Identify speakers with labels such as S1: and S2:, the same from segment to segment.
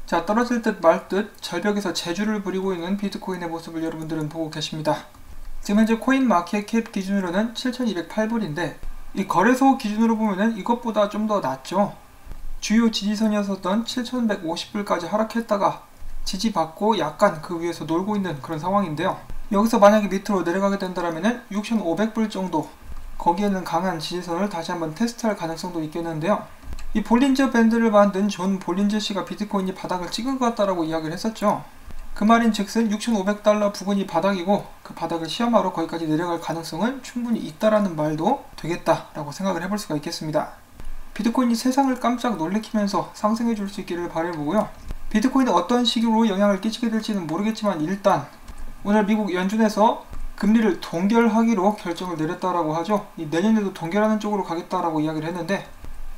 S1: 자, 떨어질 듯 말 듯 절벽에서 제주를 부리고 있는 비트코인의 모습을 여러분들은 보고 계십니다. 지금 현재 코인 마켓캡 기준으로는 7,208불인데 이 거래소 기준으로 보면은 이것보다 좀 더 낮죠. 주요 지지선이었었던 7,150불까지 하락했다가 지지받고 약간 그 위에서 놀고 있는 그런 상황인데요. 여기서 만약에 밑으로 내려가게 된다면은 6,500불 정도, 거기에는 강한 지지선을 다시 한번 테스트할 가능성도 있겠는데요. 이 볼린저 밴드를 만든 존 볼린저 씨가 비트코인이 바닥을 찍은 것 같다라고 이야기를 했었죠. 그 말인 즉슨 6,500달러 부근이 바닥이고 그 바닥을 시험하러 거기까지 내려갈 가능성은 충분히 있다라는 말도 되겠다라고 생각을 해볼 수가 있겠습니다. 비트코인이 세상을 깜짝 놀래키면서 상승해 줄 수 있기를 바라보고요. 비트코인이 어떤 식으로 영향을 끼치게 될지는 모르겠지만 일단 오늘 미국 연준에서 금리를 동결하기로 결정을 내렸다라고 하죠. 내년에도 동결하는 쪽으로 가겠다라고 이야기를 했는데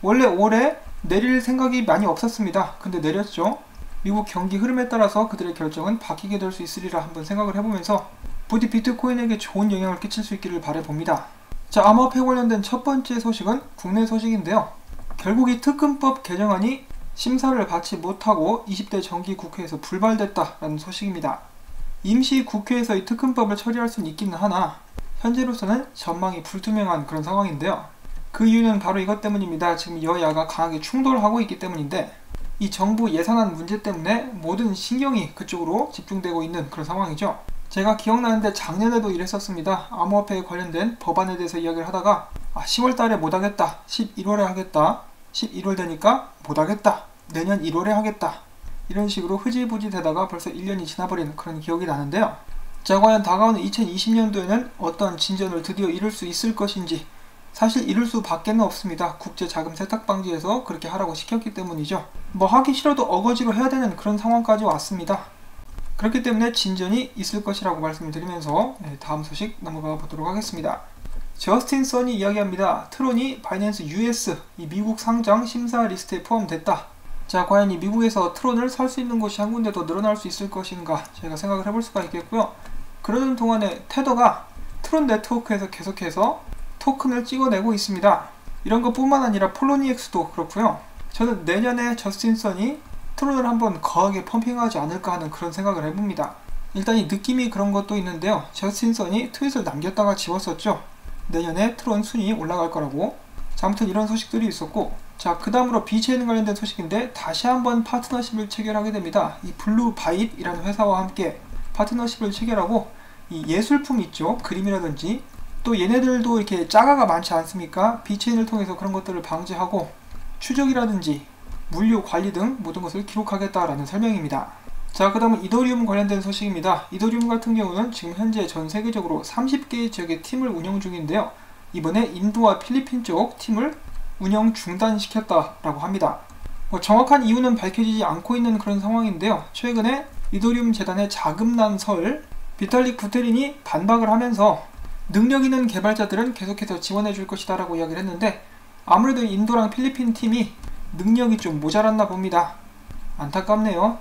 S1: 원래 올해 내릴 생각이 많이 없었습니다. 근데 내렸죠. 미국 경기 흐름에 따라서 그들의 결정은 바뀌게 될 수 있으리라 한번 생각을 해보면서 부디 비트코인에게 좋은 영향을 끼칠 수 있기를 바라봅니다. 자, 암호화폐 관련된 첫 번째 소식은 국내 소식인데요. 결국 이 특근법 개정안이 심사를 받지 못하고 20대 정기국회에서 불발됐다라는 소식입니다. 임시 국회에서 이 특근법을 처리할 수는 있기는 하나 현재로서는 전망이 불투명한 그런 상황인데요. 그 이유는 바로 이것 때문입니다. 지금 여야가 강하게 충돌하고 있기 때문인데 이 정부 예산안 문제 때문에 모든 신경이 그쪽으로 집중되고 있는 그런 상황이죠. 제가 기억나는데 작년에도 이랬었습니다. 암호화폐에 관련된 법안에 대해서 이야기를 하다가 10월달에 못하겠다, 11월에 하겠다, 11월 되니까 못하겠다, 내년 1월에 하겠다, 이런 식으로 흐지부지 되다가 벌써 1년이 지나버린 그런 기억이 나는데요. 자, 과연 다가오는 2020년도에는 어떤 진전을 드디어 이룰 수 있을 것인지, 사실 이룰 수밖에는 없습니다. 국제자금 세탁방지에서 그렇게 하라고 시켰기 때문이죠. 뭐 하기 싫어도 어거지로 해야 되는 그런 상황까지 왔습니다. 그렇기 때문에 진전이 있을 것이라고 말씀을 드리면서 다음 소식 넘어가 보도록 하겠습니다. 저스틴 선이 이야기합니다. 트론이 바이낸스 US, 이 미국 상장 심사 리스트에 포함됐다. 자, 과연 이 미국에서 트론을 살 수 있는 곳이 한 군데 더 늘어날 수 있을 것인가 저희가 생각을 해볼 수가 있겠고요. 그러는 동안에 테더가 트론 네트워크에서 계속해서 토큰을 찍어내고 있습니다. 이런 것뿐만 아니라 폴로니엑스도 그렇고요. 저는 내년에 저스틴 선이 트론을 한번 거하게 펌핑하지 않을까 하는 그런 생각을 해봅니다. 일단 이 느낌이 그런 것도 있는데요. 저스틴 선이 트윗을 남겼다가 지웠었죠. 내년에 트론 순위 올라갈 거라고. 자, 아무튼 이런 소식들이 있었고, 자, 그 다음으로 비체인 관련된 소식인데 다시 한번 파트너십을 체결하게 됩니다. 이 블루바잇이라는 회사와 함께 파트너십을 체결하고 이 예술품 있죠. 그림이라든지 또 얘네들도 이렇게 자가가 많지 않습니까? 비체인을 통해서 그런 것들을 방지하고 추적이라든지 물류 관리 등 모든 것을 기록하겠다라는 설명입니다. 자, 그 다음은 이더리움 관련된 소식입니다. 이더리움 같은 경우는 지금 현재 전 세계적으로 30개의 지역의 팀을 운영 중인데요. 이번에 인도와 필리핀 쪽 팀을 운영 중단시켰다라고 합니다. 정확한 이유는 밝혀지지 않고 있는 그런 상황인데요. 최근에 이더리움 재단의 자금난설 비탈릭 부테린이 반박을 하면서 능력 있는 개발자들은 계속해서 지원해 줄 것이다 라고 이야기를 했는데 아무래도 인도랑 필리핀 팀이 능력이 좀 모자랐나 봅니다. 안타깝네요.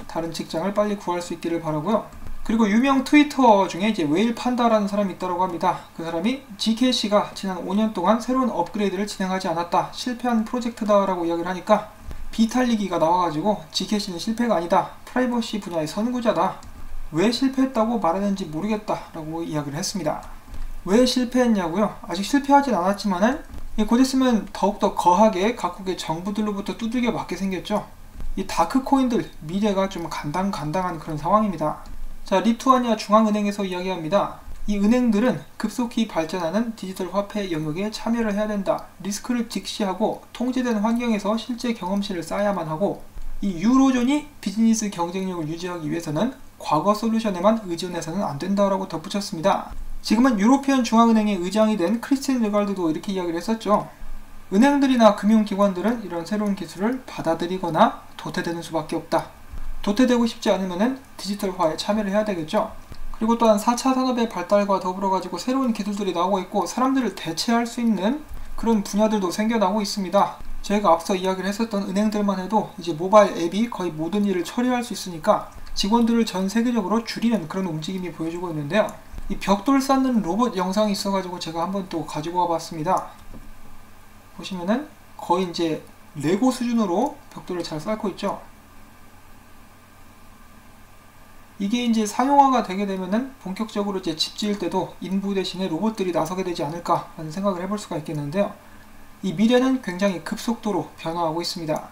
S1: 다른 직장을 빨리 구할 수 있기를 바라고요. 그리고 유명 트위터 중에 이제 웨일 판다라는 사람이 있다고 합니다. 그 사람이 GKC가 지난 5년 동안 새로운 업그레이드를 진행하지 않았다, 실패한 프로젝트다라고 이야기를 하니까 비탈리기가 나와가지고 GKC는 실패가 아니다, 프라이버시 분야의 선구자다, 왜 실패했다고 말하는지 모르겠다 라고 이야기를 했습니다. 왜 실패했냐고요? 아직 실패하진 않았지만은 곧 있으면 더욱더 거하게 각국의 정부들로부터 두들겨 맞게 생겼죠. 이 다크코인들 미래가 좀 간당간당한 그런 상황입니다. 자, 리투아니아 중앙은행에서 이야기합니다. 이 은행들은 급속히 발전하는 디지털 화폐 영역에 참여를 해야 된다. 리스크를 직시하고 통제된 환경에서 실제 경험치를 쌓아야만 하고, 이 유로존이 비즈니스 경쟁력을 유지하기 위해서는 과거 솔루션에만 의존해서는 안 된다라고 덧붙였습니다. 지금은 유로피언 중앙은행의 의장이 된 크리스틴 르갈드도 이렇게 이야기를 했었죠. 은행들이나 금융기관들은 이런 새로운 기술을 받아들이거나 도태되는 수밖에 없다. 도태되고 싶지 않으면 디지털화에 참여를 해야 되겠죠. 그리고 또한 4차 산업의 발달과 더불어 가지고 새로운 기술들이 나오고 있고 사람들을 대체할 수 있는 그런 분야들도 생겨나고 있습니다. 저희가 앞서 이야기를 했었던 은행들만 해도 이제 모바일 앱이 거의 모든 일을 처리할 수 있으니까 직원들을 전 세계적으로 줄이는 그런 움직임이 보여주고 있는데요. 이 벽돌 쌓는 로봇 영상이 있어가지고 제가 한번 또 가지고 와봤습니다. 보시면은 거의 이제 레고 수준으로 벽돌을 잘 쌓고 있죠. 이게 이제 상용화가 되게 되면은 본격적으로 이제 집 지을 때도 인부 대신에 로봇들이 나서게 되지 않을까 라는 생각을 해볼 수가 있겠는데요. 이 미래는 굉장히 급속도로 변화하고 있습니다.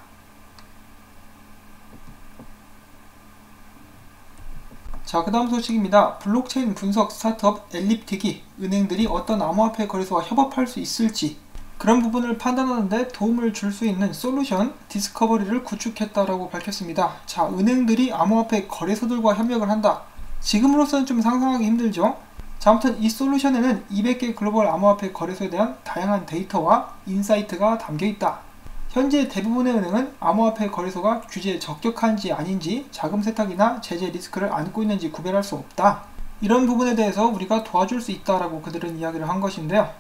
S1: 자, 그 다음 소식입니다. 블록체인 분석 스타트업 엘립틱이 은행들이 어떤 암호화폐 거래소와 협업할 수 있을지 그런 부분을 판단하는데 도움을 줄 수 있는 솔루션 디스커버리를 구축했다라고 밝혔습니다. 자, 은행들이 암호화폐 거래소들과 협력을 한다. 지금으로서는 좀 상상하기 힘들죠? 자, 아무튼 이 솔루션에는 200개 글로벌 암호화폐 거래소에 대한 다양한 데이터와 인사이트가 담겨있다. 현재 대부분의 은행은 암호화폐 거래소가 규제에 적격한지 아닌지 자금 세탁이나 제재 리스크를 안고 있는지 구별할 수 없다. 이런 부분에 대해서 우리가 도와줄 수 있다라고 그들은 이야기를 한 것인데요.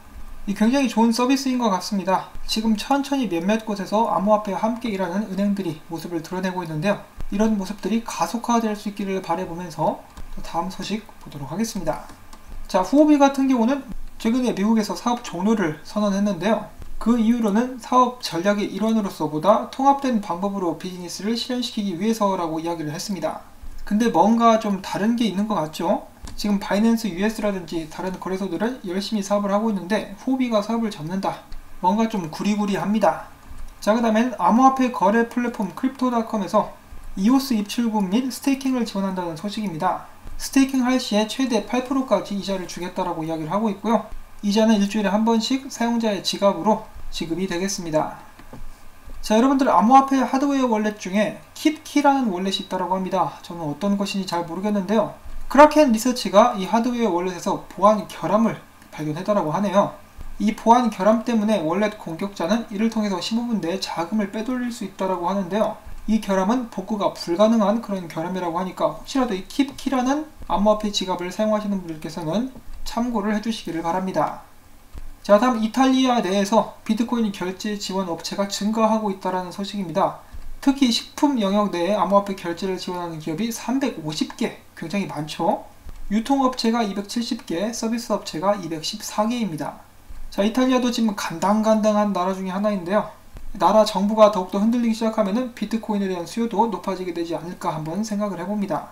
S1: 이 굉장히 좋은 서비스인 것 같습니다. 지금 천천히 몇몇 곳에서 암호화폐와 함께 일하는 은행들이 모습을 드러내고 있는데요. 이런 모습들이 가속화될 수 있기를 바라보면서 다음 소식 보도록 하겠습니다. 자, 후오비 같은 경우는 최근에 미국에서 사업 종료를 선언했는데요. 그 이유로는 사업 전략의 일환으로서 보다 통합된 방법으로 비즈니스를 실현시키기 위해서라고 이야기를 했습니다. 근데 뭔가 좀 다른 게 있는 것 같죠? 지금 바이낸스 US라든지 다른 거래소들은 열심히 사업을 하고 있는데 후오비가 사업을 접는다. 뭔가 좀 구리구리합니다. 자, 그 다음엔 암호화폐 거래 플랫폼 크립토닷컴에서 이오스 입출금 및 스테이킹을 지원한다는 소식입니다. 스테이킹 할 시에 최대 8%까지 이자를 주겠다라고 이야기를 하고 있고요. 이자는 일주일에 한 번씩 사용자의 지갑으로 지급이 되겠습니다. 자, 여러분들 암호화폐 하드웨어 월렛 중에 킵키라는 월렛이 있다고 합니다. 저는 어떤 것인지 잘 모르겠는데요. 크라켄 리서치가 이 하드웨어 월렛에서 보안 결함을 발견했다고 하네요. 이 보안 결함 때문에 월렛 공격자는 이를 통해서 15분 내에 자금을 빼돌릴 수 있다고 하는데요. 이 결함은 복구가 불가능한 그런 결함이라고 하니까 혹시라도 이 킵키라는 암호화폐 지갑을 사용하시는 분들께서는 참고를 해주시기를 바랍니다. 자, 다음 이탈리아 내에서 비트코인 결제 지원 업체가 증가하고 있다는 소식입니다. 특히 식품 영역 내에 암호화폐 결제를 지원하는 기업이 350개, 굉장히 많죠? 유통업체가 270개, 서비스 업체가 214개입니다. 자, 이탈리아도 지금 간당간당한 나라 중에 하나인데요. 나라 정부가 더욱더 흔들리기 시작하면 비트코인에 대한 수요도 높아지게 되지 않을까 한번 생각을 해봅니다.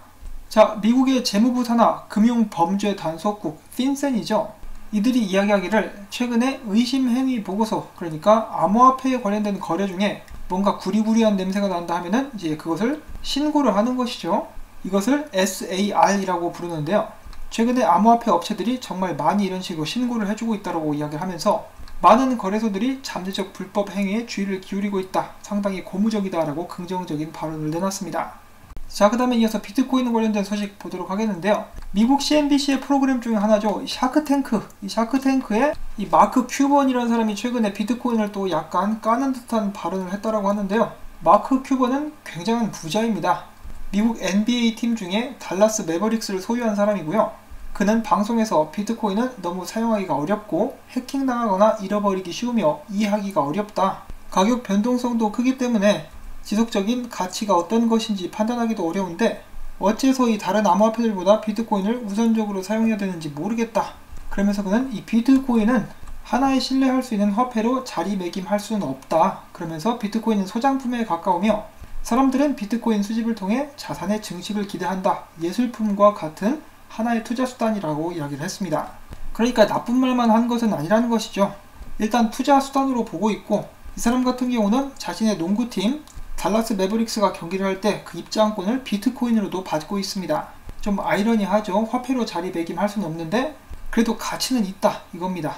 S1: 자, 미국의 재무부 산하 금융범죄 단속국 핀센이죠. 이들이 이야기하기를 최근에 의심행위 보고서, 그러니까 암호화폐에 관련된 거래 중에 뭔가 구리구리한 냄새가 난다 하면은 이제 그것을 신고를 하는 것이죠. 이것을 SAR이라고 부르는데요. 최근에 암호화폐 업체들이 정말 많이 이런 식으로 신고를 해주고 있다고 이야기를 하면서 많은 거래소들이 잠재적 불법 행위에 주의를 기울이고 있다. 상당히 고무적이다라고 긍정적인 발언을 내놨습니다. 자, 그 다음에 이어서 비트코인 관련된 소식 보도록 하겠는데요. 미국 CNBC의 프로그램 중에 하나죠. 샤크탱크. 이 샤크탱크에 이 마크 큐번이라는 사람이 최근에 비트코인을 또 약간 까는 듯한 발언을 했다라고 하는데요. 마크 큐번은 굉장한 부자입니다. 미국 NBA 팀 중에 달라스 매버릭스를 소유한 사람이고요. 그는 방송에서 비트코인은 너무 사용하기가 어렵고 해킹당하거나 잃어버리기 쉬우며 이해하기가 어렵다. 가격 변동성도 크기 때문에 지속적인 가치가 어떤 것인지 판단하기도 어려운데 어째서 이 다른 암호화폐들보다 비트코인을 우선적으로 사용해야 되는지 모르겠다. 그러면서 그는 이 비트코인은 하나의 신뢰할 수 있는 화폐로 자리매김할 수는 없다. 그러면서 비트코인은 소장품에 가까우며 사람들은 비트코인 수집을 통해 자산의 증식을 기대한다. 예술품과 같은 하나의 투자 수단이라고 이야기를 했습니다. 그러니까 나쁜 말만 한 것은 아니라는 것이죠. 일단 투자 수단으로 보고 있고 이 사람 같은 경우는 자신의 농구팀 달라스 매버릭스가 경기를 할 때 그 입장권을 비트코인으로도 받고 있습니다. 좀 아이러니하죠. 화폐로 자리매김할 수는 없는데 그래도 가치는 있다 이겁니다.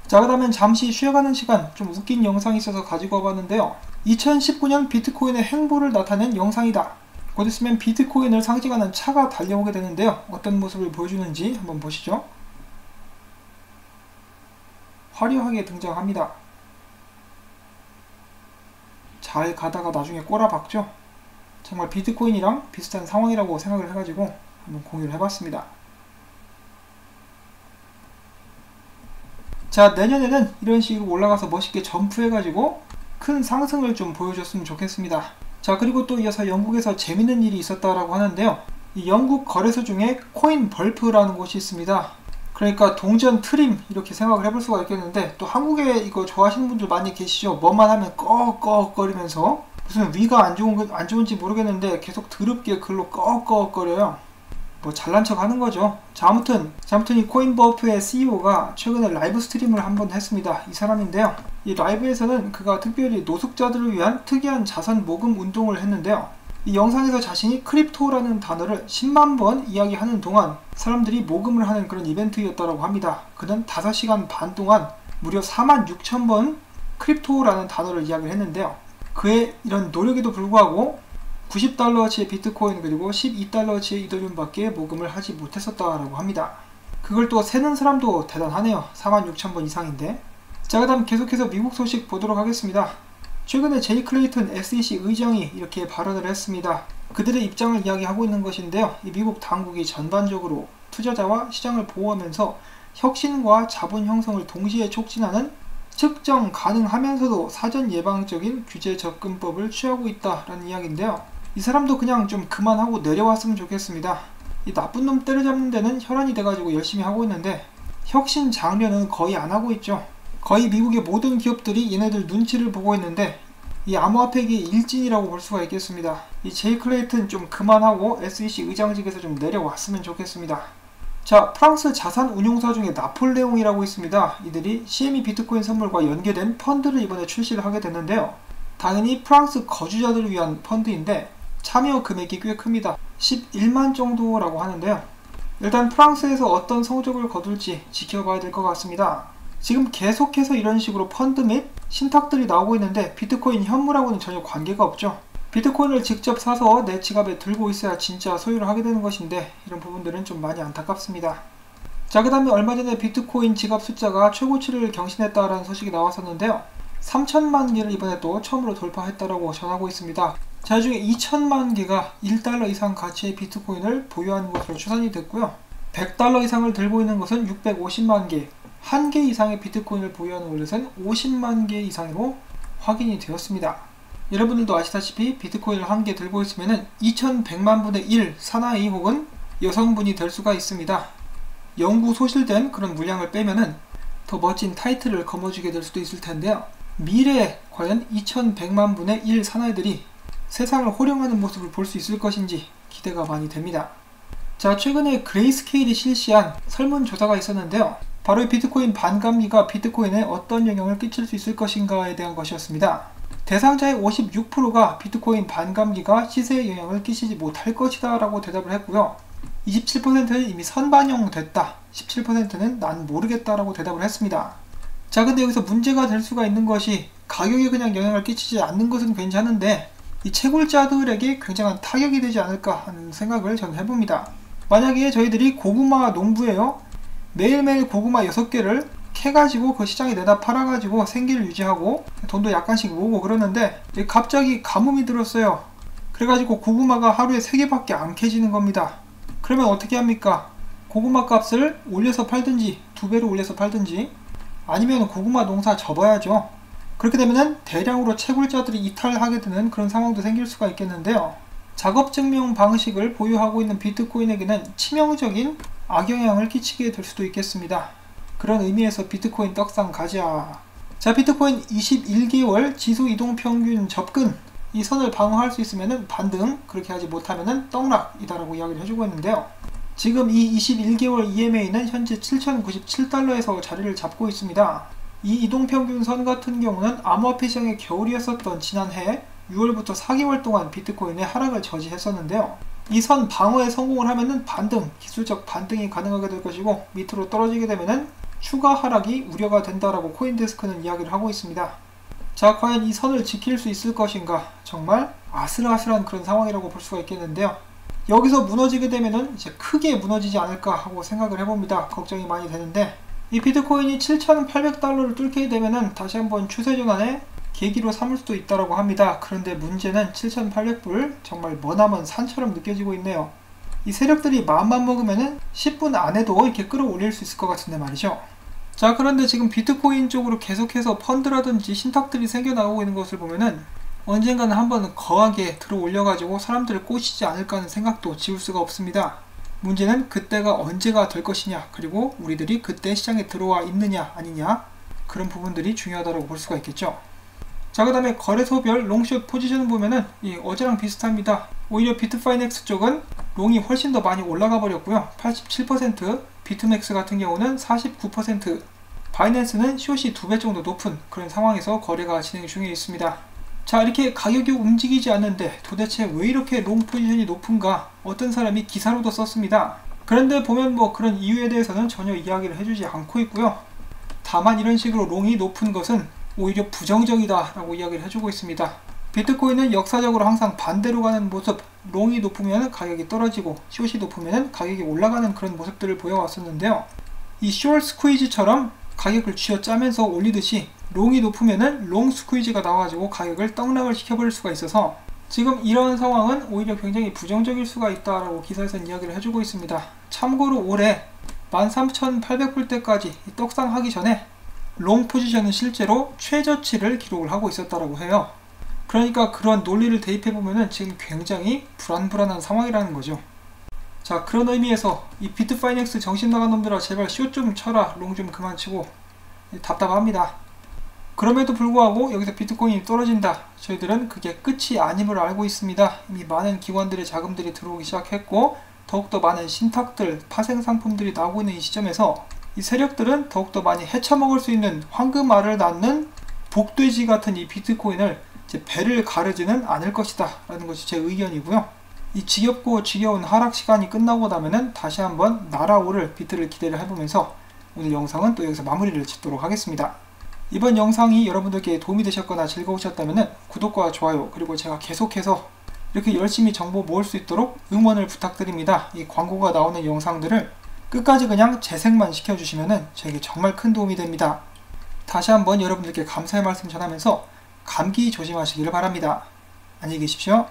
S1: 자, 그러면 잠시 쉬어가는 시간 좀 웃긴 영상이 있어서 가지고 와봤는데요. 2019년 비트코인의 행보를 나타낸 영상이다. 곧 있으면 비트코인을 상징하는 차가 달려오게 되는데요. 어떤 모습을 보여주는지 한번 보시죠. 화려하게 등장합니다. 잘 가다가 나중에 꼬라박죠. 정말 비트코인이랑 비슷한 상황이라고 생각을 해가지고 한번 공유를 해봤습니다. 자, 내년에는 이런 식으로 올라가서 멋있게 점프해가지고 큰 상승을 좀 보여줬으면 좋겠습니다. 자, 그리고 또 이어서 영국에서 재밌는 일이 있었다라고 하는데요. 이 영국 거래소 중에 코인벌프라는 곳이 있습니다. 그러니까 동전 트림 이렇게 생각을 해볼 수가 있겠는데 또 한국에 이거 좋아하시는 분들 많이 계시죠. 뭐만 하면 꺽꺽거리면서 무슨 위가 안 좋은지 모르겠는데 계속 더럽게 글로 꺽꺽거려요. 뭐 잘난 척 하는 거죠. 자, 아무튼 이 코인버프의 CEO가 최근에 라이브 스트림을 한번 했습니다. 이 사람인데요. 이 라이브에서는 그가 특별히 노숙자들을 위한 특이한 자선 모금 운동을 했는데요. 이 영상에서 자신이 크립토라는 단어를 10만 번 이야기하는 동안 사람들이 모금을 하는 그런 이벤트였다고 합니다. 그는 5시간 반 동안 무려 46,000번 크립토라는 단어를 이야기를 했는데요. 그의 이런 노력에도 불구하고 90달러어치의 비트코인 그리고 12달러어치의 이더리움밖에 모금을 하지 못했었다라고 합니다. 그걸 또 세는 사람도 대단하네요. 46,000번 이상인데. 자, 그 다음 계속해서 미국 소식 보도록 하겠습니다. 최근에 제이 클레이튼 SEC 의장이 이렇게 발언을 했습니다. 그들의 입장을 이야기하고 있는 것인데요. 이 미국 당국이 전반적으로 투자자와 시장을 보호하면서 혁신과 자본 형성을 동시에 촉진하는 측정 가능하면서도 사전 예방적인 규제 접근법을 취하고 있다라는 이야기인데요. 이 사람도 그냥 좀 그만하고 내려왔으면 좋겠습니다. 이 나쁜 놈 때려잡는 데는 혈안이 돼가지고 열심히 하고 있는데 혁신 장려는 거의 안 하고 있죠. 거의 미국의 모든 기업들이 얘네들 눈치를 보고 있는데 이 암호화폐계의 일진이라고 볼 수가 있겠습니다. 이 제이 클레이튼 좀 그만하고 SEC 의장직에서 좀 내려왔으면 좋겠습니다. 자, 프랑스 자산운용사 중에 나폴레옹이라고 있습니다. 이들이 CME 비트코인 선물과 연계된 펀드를 이번에 출시를 하게 됐는데요. 당연히 프랑스 거주자들을 위한 펀드인데 참여 금액이 꽤 큽니다. 11만 정도라고 하는데요. 일단 프랑스에서 어떤 성적을 거둘지 지켜봐야 될 것 같습니다. 지금 계속해서 이런 식으로 펀드 및 신탁들이 나오고 있는데 비트코인 현물하고는 전혀 관계가 없죠. 비트코인을 직접 사서 내 지갑에 들고 있어야 진짜 소유를 하게 되는 것인데 이런 부분들은 좀 많이 안타깝습니다. 자, 그 다음에 얼마 전에 비트코인 지갑 숫자가 최고치를 경신했다라는 소식이 나왔었는데요. 3천만 개를 이번에 또 처음으로 돌파했다라고 전하고 있습니다. 자, 이 중에 2천만 개가 1달러 이상 가치의 비트코인을 보유하는 것으로 추산이 됐고요. 100달러 이상을 들고 있는 것은 650만 개, 1개 이상의 비트코인을 보유하는 월렛은 50만 개 이상으로 확인이 되었습니다. 여러분들도 아시다시피 비트코인을 1개 들고 있으면 2100만 분의 1 사나이 혹은 여성분이 될 수가 있습니다. 연구 소실된 그런 물량을 빼면은 더 멋진 타이틀을 거머쥐게 될 수도 있을 텐데요. 미래에 과연 2100만 분의 1 사나이들이 세상을 호령하는 모습을 볼 수 있을 것인지 기대가 많이 됩니다. 자, 최근에 그레이스케일이 실시한 설문조사가 있었는데요. 바로 이 비트코인 반감기가 비트코인에 어떤 영향을 끼칠 수 있을 것인가에 대한 것이었습니다. 대상자의 56%가 비트코인 반감기가 시세에 영향을 끼치지 못할 것이다 라고 대답을 했고요. 27%는 이미 선반영됐다, 17%는 난 모르겠다 라고 대답을 했습니다. 자, 근데 여기서 문제가 될 수가 있는 것이 가격에 그냥 영향을 끼치지 않는 것은 괜찮은데 이 채굴자들에게 굉장한 타격이 되지 않을까 하는 생각을 저는 해봅니다. 만약에 저희들이 고구마 농부예요. 매일매일 고구마 6개를 캐가지고 그 시장에 내다 팔아가지고 생계를 유지하고 돈도 약간씩 모으고 그러는데 갑자기 가뭄이 들었어요. 그래가지고 고구마가 하루에 3개밖에 안 캐지는 겁니다. 그러면 어떻게 합니까? 고구마 값을 올려서 팔든지 2배로 올려서 팔든지 아니면 고구마 농사 접어야죠. 그렇게 되면은 대량으로 채굴자들이 이탈하게 되는 그런 상황도 생길 수가 있겠는데요. 작업 증명 방식을 보유하고 있는 비트코인에게는 치명적인 악영향을 끼치게 될 수도 있겠습니다. 그런 의미에서 비트코인 떡상 가자. 자, 비트코인 21개월 지수 이동 평균 접근, 이 선을 방어할 수 있으면은 반등, 그렇게 하지 못하면은 떡락이다라고 이야기를 해주고 있는데요. 지금 이 21개월 EMA는 현재 7,097달러에서 자리를 잡고 있습니다. 이 이동평균선 같은 경우는 암호화폐 시장의 겨울이었었던 지난해 6월부터 4개월 동안 비트코인의 하락을 저지했었는데요. 이 선 방어에 성공을 하면은 반등, 기술적 반등이 가능하게 될 것이고 밑으로 떨어지게 되면은 추가 하락이 우려가 된다라고 코인데스크는 이야기를 하고 있습니다. 자, 과연 이 선을 지킬 수 있을 것인가? 정말 아슬아슬한 그런 상황이라고 볼 수가 있겠는데요. 여기서 무너지게 되면은 이제 크게 무너지지 않을까 하고 생각을 해봅니다. 걱정이 많이 되는데 이 비트코인이 7,800달러를 뚫게 되면은 다시 한번 추세 전환의 계기로 삼을 수도 있다고 합니다. 그런데 문제는 7,800불 정말 머나먼 산처럼 느껴지고 있네요. 이 세력들이 마음만 먹으면은 10분 안에도 이렇게 끌어올릴 수 있을 것 같은데 말이죠. 자, 그런데 지금 비트코인 쪽으로 계속해서 펀드라든지 신탁들이 생겨나오고 있는 것을 보면은 언젠가는 한번 거하게 들어 올려가지고 사람들을 꼬시지 않을까 하는 생각도 지울 수가 없습니다. 문제는 그때가 언제가 될 것이냐, 그리고 우리들이 그때 시장에 들어와 있느냐 아니냐, 그런 부분들이 중요하다고 볼 수가 있겠죠. 자, 그 다음에 거래소별 롱숏 포지션을 보면은 어제랑 비슷합니다. 오히려 비트파이넥스 쪽은 롱이 훨씬 더 많이 올라가 버렸고요. 87%, 비트맥스 같은 경우는 49%, 바이낸스는 COC 2배 정도 높은 그런 상황에서 거래가 진행 중에 있습니다. 자, 이렇게 가격이 움직이지 않는데 도대체 왜 이렇게 롱 포지션이 높은가? 어떤 사람이 기사로도 썼습니다. 그런데 보면 뭐 그런 이유에 대해서는 전혀 이야기를 해주지 않고 있고요. 다만 이런 식으로 롱이 높은 것은 오히려 부정적이다 라고 이야기를 해주고 있습니다. 비트코인은 역사적으로 항상 반대로 가는 모습, 롱이 높으면 가격이 떨어지고 COC 높으면 가격이 올라가는 그런 모습들을 보여왔었는데요. 이 숏 스퀴즈처럼 가격을 쥐어짜면서 올리듯이 롱이 높으면은 롱 스퀴즈가 나와가지고 가격을 떡락을 시켜버릴 수가 있어서 지금 이런 상황은 오히려 굉장히 부정적일 수가 있다라고 기사에서는 이야기를 해주고 있습니다. 참고로 올해 13,800불대까지 떡상하기 전에 롱 포지션은 실제로 최저치를 기록을 하고 있었다라고 해요. 그러니까 그런 논리를 대입해보면은 지금 굉장히 불안불안한 상황이라는 거죠. 자, 그런 의미에서 이 비트파이넥스 정신 나간 놈들아 제발 숏 좀 쳐라, 롱 좀 그만 치고, 답답합니다. 그럼에도 불구하고 여기서 비트코인이 떨어진다, 저희들은 그게 끝이 아님을 알고 있습니다. 이미 많은 기관들의 자금들이 들어오기 시작했고 더욱더 많은 신탁들, 파생 상품들이 나오고 있는 이 시점에서 이 세력들은 더욱더 많이 헤쳐먹을 수 있는 황금알을 낳는 복돼지 같은 이 비트코인을 이제 배를 가르지는 않을 것이다 라는 것이 제 의견이고요. 이 지겹고 지겨운 하락 시간이 끝나고 나면은 다시 한번 날아오를 비트를 기대를 해보면서 오늘 영상은 또 여기서 마무리를 짓도록 하겠습니다. 이번 영상이 여러분들께 도움이 되셨거나 즐거우셨다면 구독과 좋아요, 그리고 제가 계속해서 이렇게 열심히 정보 모을 수 있도록 응원을 부탁드립니다. 이 광고가 나오는 영상들을 끝까지 그냥 재생만 시켜주시면 저에게 정말 큰 도움이 됩니다. 다시 한번 여러분들께 감사의 말씀 전하면서 감기 조심하시기를 바랍니다. 안녕히 계십시오.